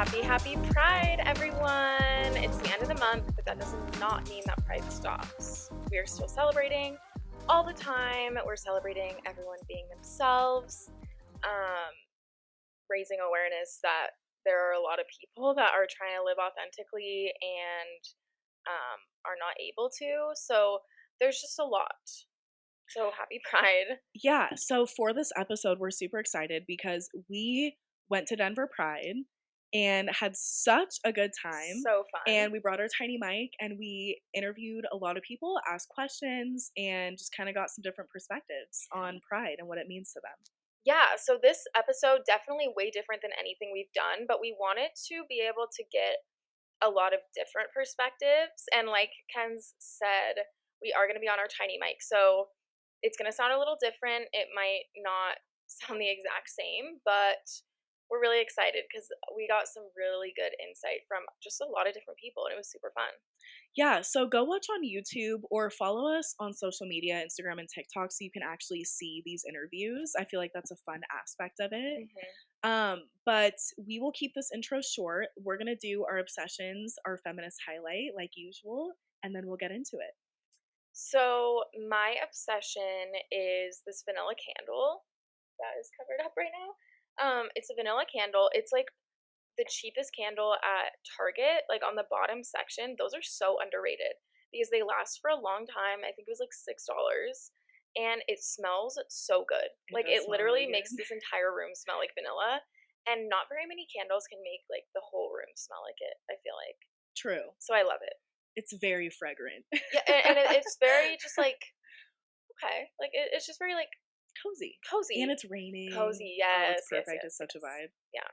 Happy Pride, everyone! It's the end of the month, but that does not mean that Pride stops. We are still celebrating all the time. We're celebrating everyone being themselves, raising awareness that there are a lot of people that are trying to live authentically and are not able to. So there's just a lot. So happy Pride. Yeah, so for this episode, we're super excited because we went to Denver Pride and had such a good time. So fun. And we brought our tiny mic and we interviewed a lot of people, asked questions, and just kind of got some different perspectives on Pride and what it means to them. Yeah, so this episode definitely way different than anything we've done, but we wanted to be able to get a lot of different perspectives. And like Ken's said, we are going to be on our tiny mic. So it's going to sound a little different. It might not sound the exact same, but we're really excited because we got some really good insight from just a lot of different people, and it was super fun. Yeah, so go watch on YouTube or follow us on social media, Instagram and TikTok, so you can actually see these interviews. I feel like that's a fun aspect of it. But we will keep this intro short. We're going to do our obsessions, our feminist highlight like usual, and then we'll get into it. So my obsession is this vanilla candle that is covered up right now. It's a vanilla candle. It's like the cheapest candle at Target, like on the bottom section. Those are so underrated because they last for a long time. I think it was like $6, and it smells so good. It literally makes this entire room smell like vanilla, and not very many candles can make like the whole room smell like it, I feel like. True. So I love it. It's very fragrant. Yeah, and it's very just like, okay, like it's just very like cozy, and it's raining. Cozy, yes. It's perfect. Yes, it's such a vibe. Yeah.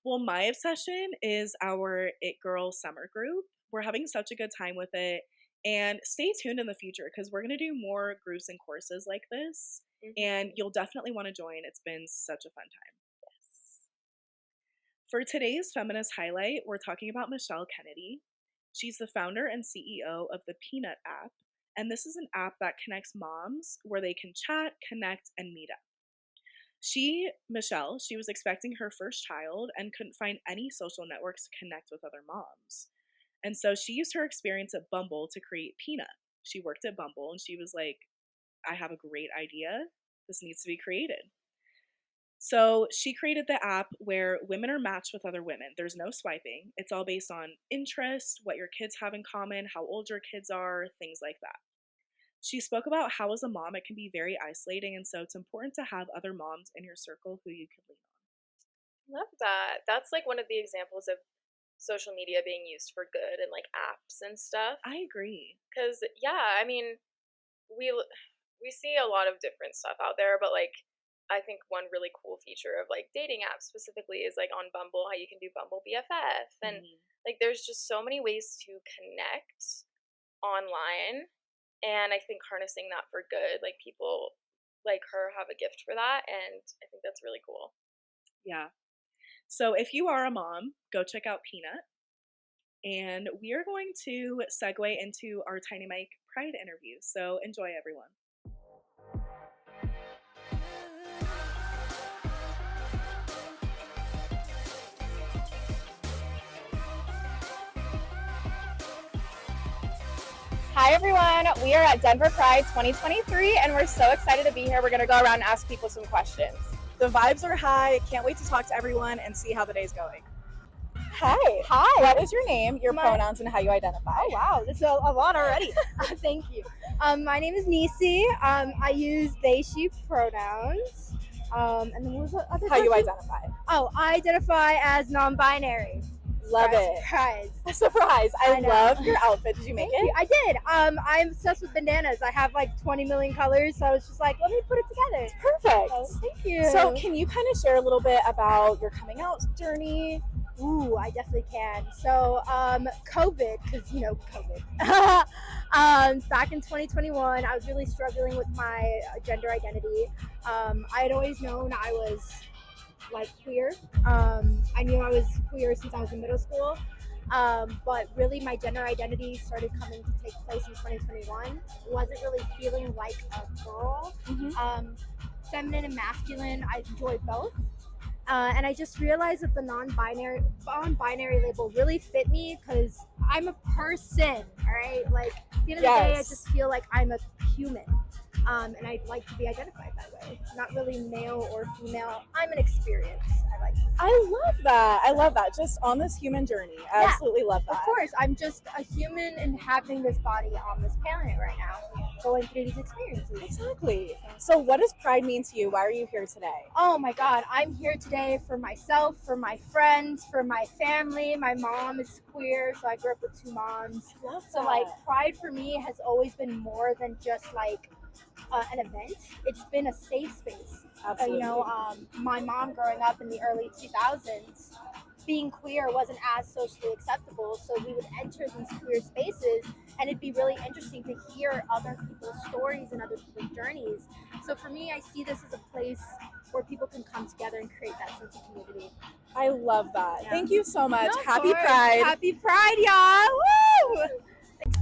Well, my obsession is our It Girl summer group. We're having such a good time with it, and stay tuned in the future because we're gonna do more groups and courses like this, and you'll definitely want to join. It's been such a fun time. Yes. For today's feminist highlight, we're talking about Michelle Kennedy. She's the founder and CEO of the Peanut app, and this is an app that connects moms where they can chat, connect, and meet up. Michelle, she was expecting her first child and couldn't find any social networks to connect with other moms. And so she used her experience at Bumble to create Peanut. She worked at Bumble and she was like, I have a great idea. This needs to be created. So she created the app where women are matched with other women. There's no swiping. It's all based on interest, what your kids have in common, how old your kids are, things like that. She spoke about how as a mom it can be very isolating, and so it's important to have other moms in your circle who you can lean on. Love that. That's like one of the examples of social media being used for good and like apps and stuff. I agree. Because yeah, I mean, we see a lot of different stuff out there, but like I think one really cool feature of like dating apps specifically is like on Bumble, how you can do Bumble BFF, and like there's just so many ways to connect online. And I think harnessing that for good, like people like her have a gift for that, and I think that's really cool. Yeah. So if you are a mom, go check out Peanut. And we are going to segue into our Tiny Mic Pride interview. So enjoy, everyone. Hi everyone, we are at Denver Pride 2023 and we're so excited to be here. We're going to go around and ask people some questions. The vibes are high. Can't wait to talk to everyone and see how the day's going. Hi. What is your name, your pronouns, and how you identify? Oh wow, this is a lot already. Thank you. My name is Nisi. I use they, she pronouns. And then what was the other How you identify? Oh, I identify as non-binary. Love it. Surprise. I love your outfit. Did you make it? I did. I'm obsessed with bandanas. I have like 20 million colors, so I was just like, let me put it together. It's perfect. Oh, thank you. So can you kind of share a little bit about your coming out journey? Ooh, I definitely can. So, COVID, because you know COVID. Back in 2021, I was really struggling with my gender identity. I had always known I was like queer. I knew I was queer since I was in middle school. But really my gender identity started coming to take place in 2021. Wasn't really feeling like a girl. Feminine and masculine, I enjoy both. And I just realized that the non-binary label really fit me because I'm a person, all right? Like, at the end of the day, I Yes. just feel like I'm a human. And I'd like to be identified that way. Not really male or female. I'm an experience, I like to say. I love that. I love that. Just on this human journey. I Yeah, absolutely love that. Of course, I'm just a human inhabiting this body on this planet right now, going through these experiences. Exactly. So what does pride mean to you? Why are you here today? Oh my God, I'm here today for myself, for my friends, for my family. My mom is queer, so I grew up with 2 moms. Love So like pride for me has always been more than just like an event. It's been a safe space. Absolutely. My mom growing up in the early 2000s, being queer wasn't as socially acceptable, so we would enter these queer spaces and it'd be really interesting to hear other people's stories and other people's journeys. So for me, I see this as a place where people can come together and create that sense of community. I love that. Yeah. Thank you so much. No, of Happy course. Pride. Happy Pride, y'all! Woo!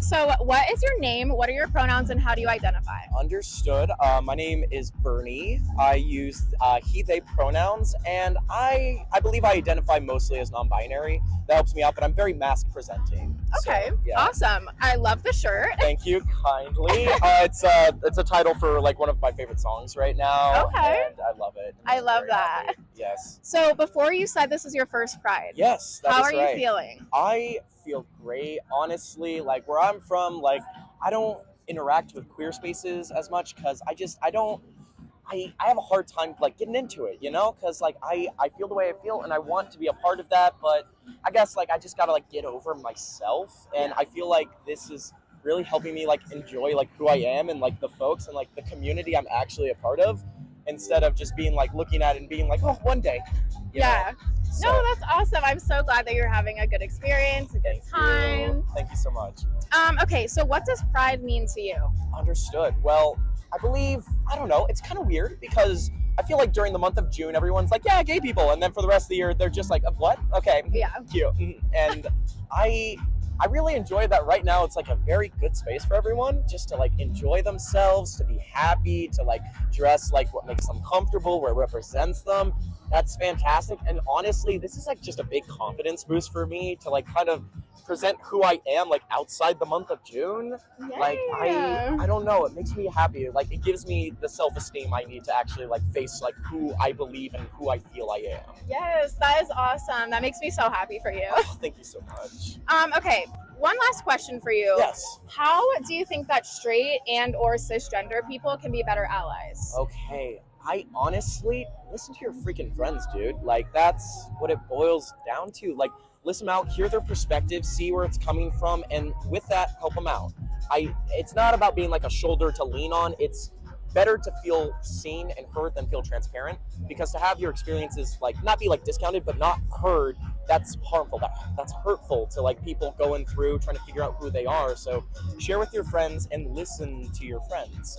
So what is your name? What are your pronouns and how do you identify? Understood. My name is Bernie. I use he, they pronouns, and I believe I identify mostly as non-binary. That helps me out, but I'm very mask presenting. Okay, So, yeah. awesome. I love the shirt. Thank you kindly. It's a title for like one of my favorite songs right now. Okay. And I love it. I I'm love very that. happy. Yes. So before you said this is your first Pride, Yes. That how is are you right. feeling? I feel great, honestly. Like where I'm from, like I don't interact with queer spaces as much because I have a hard time like getting into it, because like I feel the way I feel and I want to be a part of that, but I guess like I just gotta like get over myself, and I feel like this is really helping me like enjoy like who I am and like the folks and like the community I'm actually a part of, instead of just being like looking at it and being like, oh, one day. you know? Yeah. So, No, that's awesome. I'm so glad that you're having a good experience, a good thank time. you. Thank you so much. Okay, so what does Pride mean to you? Understood. Well, I believe, I don't know, it's kind of weird because I feel like during the month of June, everyone's like, yeah, gay people. And then for the rest of the year, they're just like, what? Okay, Yeah. cute. And I really enjoy that right now. It's like a very good space for everyone just to like enjoy themselves, to be happy, to like dress like what makes them comfortable, what represents them. That's fantastic. And honestly, this is like just a big confidence boost for me to like kind of present who I am like outside the month of June. Like I don't know, it makes me happy. Like it gives me the self-esteem I need to actually like face like who I believe and who I feel I am. Yes, that is awesome. That makes me so happy for you. Oh, thank you so much. Okay, one last question for you. Yes. How do you think that straight and or cisgender people can be better allies? Okay. I honestly listen to your freaking friends, dude. Like that's what it boils down to. Like listen out, hear their perspective, see where it's coming from, and with that, help them out. It's not about being like a shoulder to lean on. It's better to feel seen and heard than feel transparent, because to have your experiences like not be like discounted but not heard, that's harmful. That's hurtful to like people going through trying to figure out who they are. So share with your friends and listen to your friends.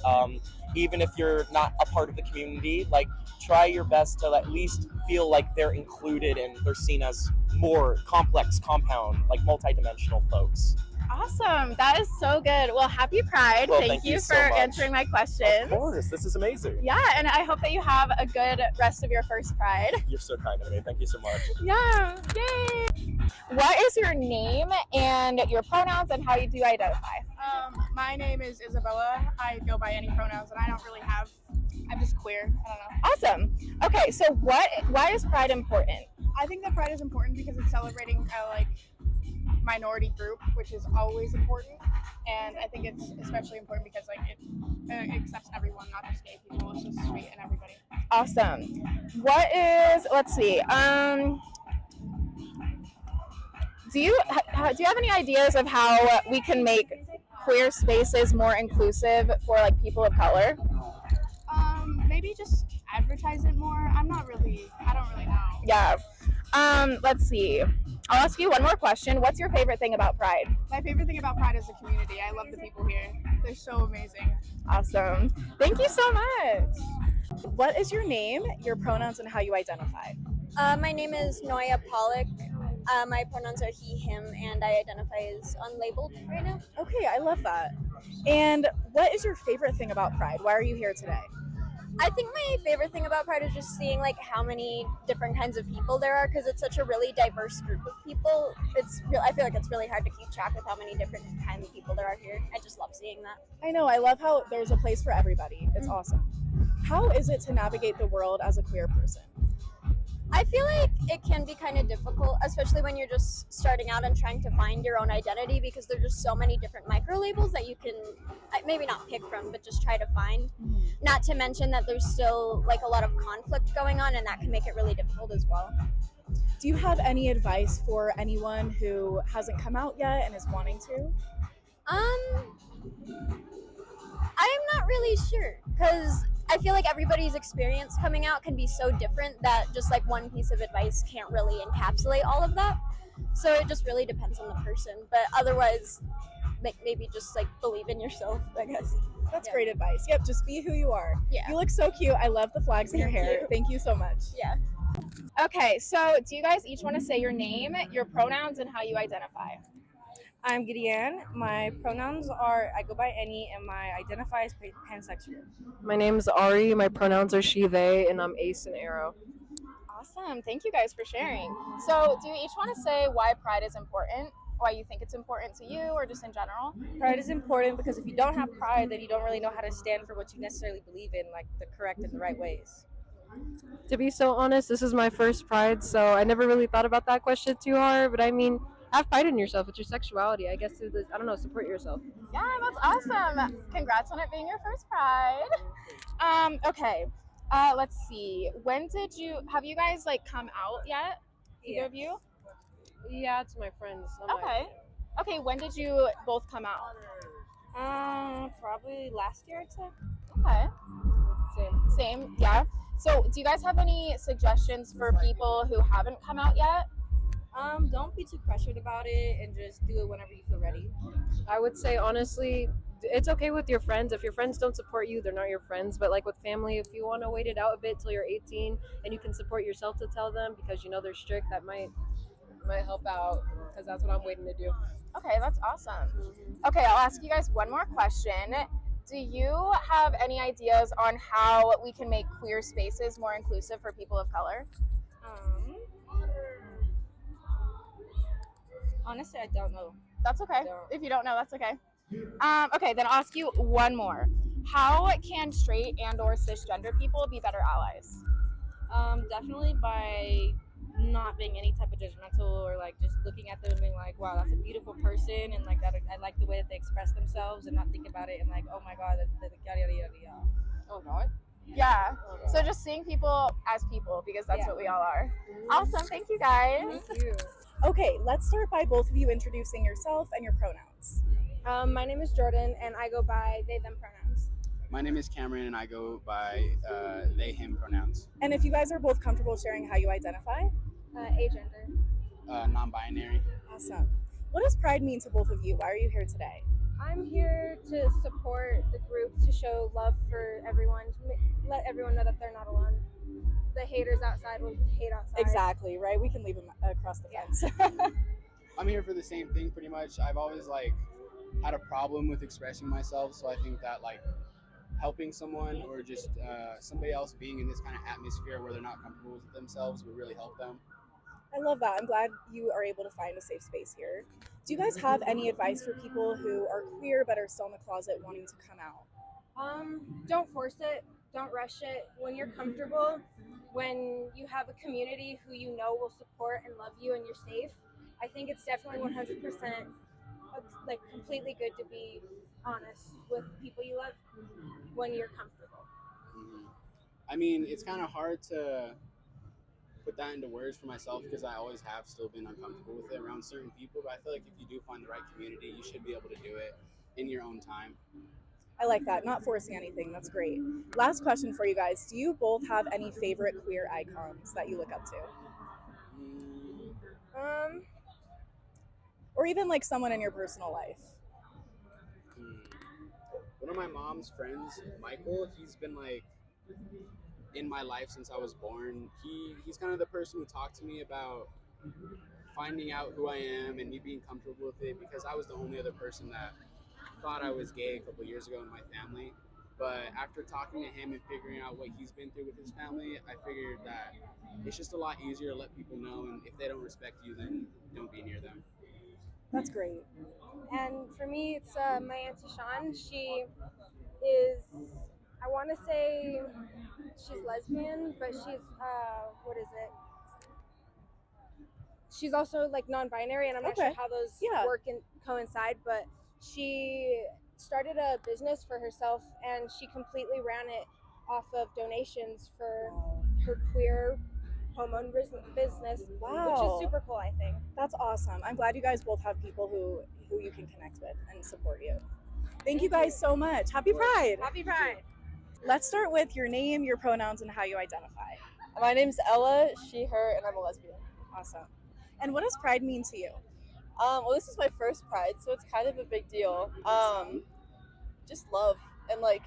Even if you're not a part of the community, like try your best to at least feel like they're included and they're seen as more complex, compound, like multidimensional folks. Awesome. That is so good. Well, happy Pride. Well, thank you so for much. answering my questions. Of course, this is amazing. Yeah, and I hope that you have a good rest of your first Pride. You're so kind of me. Thank you so much. Yeah. Yay. What is your name and your pronouns and how you do identify? My name is Isabella. I go by any pronouns, and I'm just queer. I don't know. Awesome. Okay, so why is Pride important? I think that Pride is important because it's celebrating a minority group, which is always important, and I think it's especially important because it accepts everyone, not just gay people. It's just straight and everybody. Awesome. Let's see. Do you have any ideas of how we can make queer spaces more inclusive for like people of color? Maybe just advertise it more. I don't really know. Yeah. Let's see. I'll ask you one more question. What's your favorite thing about Pride? My favorite thing about Pride is the community. I love the people here. They're so amazing. Awesome. Thank you so much. What is your name, your pronouns, and how you identify? My name is Noya Pollock. My pronouns are he, him, and I identify as unlabeled right now. Okay, I love that. And what is your favorite thing about Pride? Why are you here today? I think my favorite thing about Pride is just seeing like how many different kinds of people there are because it's such a really diverse group of people. I feel like it's really hard to keep track with how many different kinds of people there are here. I just love seeing that. I know, I love how there's a place for everybody. It's awesome. How is it to navigate the world as a queer person? I feel like it can be kind of difficult, especially when you're just starting out and trying to find your own identity because there's just so many different micro labels that you can maybe not pick from, but just try to find. Not to mention that there's still like a lot of conflict going on, and that can make it really difficult as well. Do you have any advice for anyone who hasn't come out yet and is wanting to? I'm not really sure because I feel like everybody's experience coming out can be so different that just like one piece of advice can't really encapsulate all of that. So it just really depends on the person. But otherwise, maybe just like believe in yourself, I guess. That's great advice. Yep, just be who you are. Yeah. You look so cute. I love the flags in your hair. you. Thank you so much. Yeah. Okay, so do you guys each want to say your name, your pronouns, and how you identify? I'm Gideon. My pronouns are I go by any, and my identify as pansexual. My name is Ari. My pronouns are she, they, and I'm ace and arrow. Awesome. Thank you guys for sharing. So, do you each want to say why Pride is important? Why you think it's important to you, or just in general? Pride is important because if you don't have pride, then you don't really know how to stand for what you necessarily believe in, like the correct and the right ways. To be so honest, this is my first Pride, so I never really thought about that question too hard. But I mean, have pride in yourself. It's your sexuality. I guess I don't know. Support yourself. Yeah, that's awesome. Congrats on it being your first Pride. Okay. Let's see. Have you guys like come out yet? Either of you? Yeah, to my friends. Okay. Okay, when did you both come out? Probably last year, I'd say. Okay. Same. Yeah. So, do you guys have any suggestions for people who haven't come out yet? Don't be too pressured about it and just do it whenever you feel ready. I would say honestly, it's okay with your friends. If your friends don't support you, they're not your friends. But like with family, if you want to wait it out a bit till you're 18 and you can support yourself to tell them because you know they're strict, that might help out because that's what I'm waiting to do. Okay, that's awesome. Okay, I'll ask you guys one more question. Do you have any ideas on how we can make queer spaces more inclusive for people of color? Honestly, I don't know. That's okay. If you don't know, that's okay. Okay, then I'll ask you one more. How can straight and or cisgender people be better allies? Definitely by not being any type of judgmental or like just looking at them and being like, wow, that's a beautiful person, and like that I like the way that they express themselves and not think about it and like, oh my god, yada yada yada yada. Oh god. Yeah. So just seeing people as people because that's what we all are. Awesome. Thank you guys. Thank you. Okay, let's start by both of you introducing yourself and your pronouns. My name is Jordan, and I go by they, them pronouns. My name is Cameron, and I go by they, him pronouns. And if you guys are both comfortable sharing how you identify? Agender. Non-binary. Awesome. What does Pride mean to both of you? Why are you here today? I'm here to support the group, to show love for everyone, to let everyone know that they're not alone. The haters outside will hate outside. Exactly, right? We can leave them across the fence. I'm here for the same thing, pretty much. I've always had a problem with expressing myself, so I think that helping someone or just somebody else being in this kind of atmosphere where they're not comfortable with themselves would really help them. I love that. I'm glad you are able to find a safe space here. Do you guys have any advice for people who are queer but are still in the closet wanting to come out? Don't force it. Don't rush it. When you're comfortable, when you have a community who you know will support and love you and you're safe, I think it's definitely 100% completely good to be honest with people you love when you're comfortable. Mm-hmm. I mean, it's kind of hard to put that into words for myself because I always have still been uncomfortable with it around certain people, but I feel like if you do find the right community, you should be able to do it in your own time. I like that. Not forcing anything. That's great. Last question for you guys. Do you both have any favorite queer icons that you look up to? Or even someone in your personal life? One of my mom's friends, Michael, he's been in my life since I was born. He's kind of the person who talked to me about finding out who I am and me being comfortable with it because I was the only other person that thought I was gay a couple years ago in my family. But after talking to him and figuring out what he's been through with his family, I figured that it's just a lot easier to let people know, and if they don't respect you, then don't be near them. That's great. And for me, it's my auntie Sean. She is, I want to say, she's lesbian, but she's what is it? She's also like non-binary, and I'm not sure Okay. how those Yeah. work and coincide. But she started a business for herself, and she completely ran it off of donations for her queer hormone business, which Wow. is super cool, I think. That's awesome. I'm glad you guys both have people who you can connect with and support you. Thank you guys so much. Happy Pride. Happy Pride. Let's start with your name, your pronouns, and how you identify. My name's Ella, she, her, and I'm a lesbian. Awesome. And what does Pride mean to you? Well, this is my first Pride, so it's kind of a big deal. Just love and like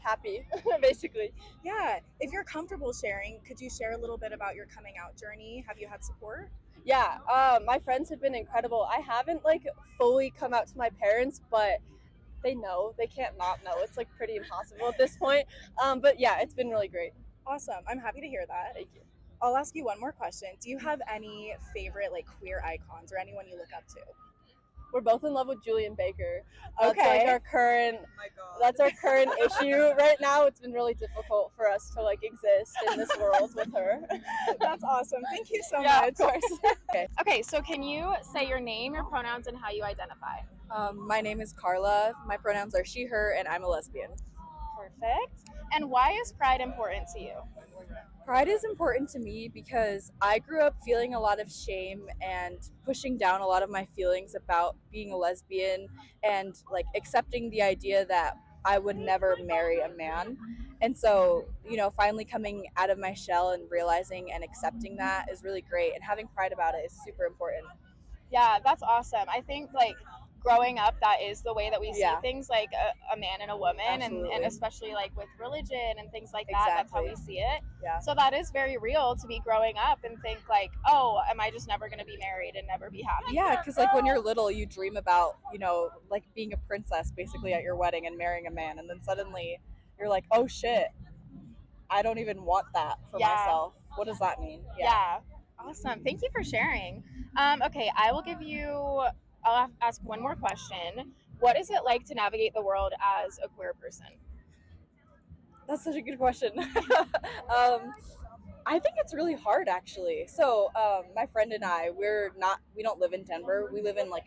happy, basically. Yeah. If you're comfortable sharing, could you share a little bit about your coming out journey? Have you had support? Yeah, my friends have been incredible. I haven't like fully come out to my parents, but they know. They can't not know. It's like pretty impossible at this point. But yeah, it's been really great. Awesome. I'm happy to hear that. Thank you. I'll ask you one more question. Do you have any favorite like queer icons or anyone you look up to? We're both in love with Julian Baker. That's Okay. like our current. That's our current issue right now. It's been really difficult for us to like exist in this world with her. That's awesome. Thank you so Yeah, much. of course. Okay, so can you say your name, your pronouns, and how you identify? My name is Carla. My pronouns are she, her, and I'm a lesbian. Perfect. And why is Pride important to you? Pride is important to me because I grew up feeling a lot of shame and pushing down a lot of my feelings about being a lesbian and like accepting the idea that I would never marry a man. And so, finally coming out of my shell and realizing and accepting that is really great. And having pride about it is super important. Yeah, that's awesome. I think like growing up, that is the way that we see Yeah. things, like a man and a woman, and Absolutely. especially like with religion and things like that. That's how we Exactly. see it. Yeah. So that is very real to be growing up and think like, oh, am I just never going to be married and never be happy? Yeah, because like when you're little, you dream about, like being a princess basically at your wedding and marrying a man. And then suddenly you're like, oh shit, I don't even want that for Yeah. myself. What does that mean? Yeah. Awesome. Thank you for sharing. Okay, I will give you, I'll ask one more question. What is it like to navigate the world as a queer person? That's such a good question. I think it's really hard actually. So my friend and I, we don't live in Denver. We live in like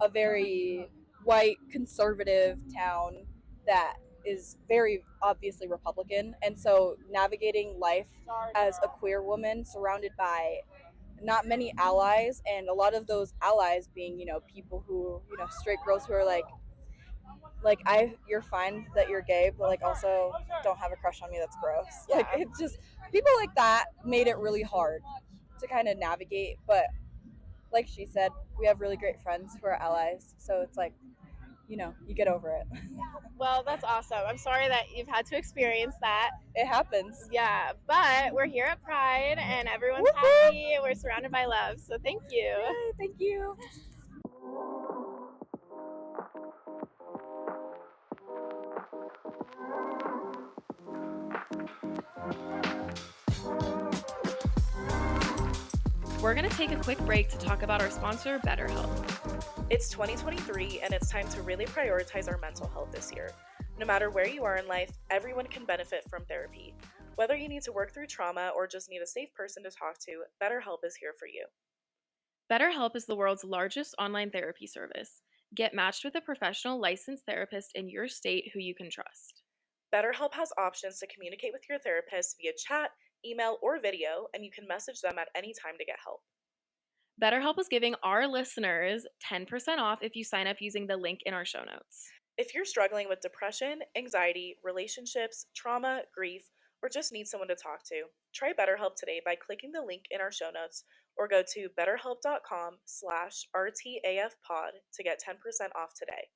a very white conservative town that is very obviously Republican. And so navigating life as a queer woman surrounded by not many allies, and a lot of those allies being, people who, straight girls who are like you're fine that you're gay, but like also don't have a crush on me, that's gross. Yeah. Like it's just people like that made it really hard to kind of navigate. But like she said, we have really great friends who are allies, so it's like, you get over it. Well, that's awesome. I'm sorry that you've had to experience that. It happens. Yeah, but we're here at Pride and everyone's Woo-hoo! happy and we're surrounded by love. So thank you. Yay, thank you. We're going to take a quick break to talk about our sponsor, BetterHelp. It's 2023 and it's time to really prioritize our mental health this year. No matter where you are in life, everyone can benefit from therapy. Whether you need to work through trauma or just need a safe person to talk to, BetterHelp is here for you. BetterHelp is the world's largest online therapy service. Get matched with a professional licensed therapist in your state who you can trust. BetterHelp has options to communicate with your therapist via chat, email, or video, and you can message them at any time to get help. BetterHelp is giving our listeners 10% off if you sign up using the link in our show notes. If you're struggling with depression, anxiety, relationships, trauma, grief, or just need someone to talk to, try BetterHelp today by clicking the link in our show notes or go to betterhelp.com/RTAFpod to get 10% off today.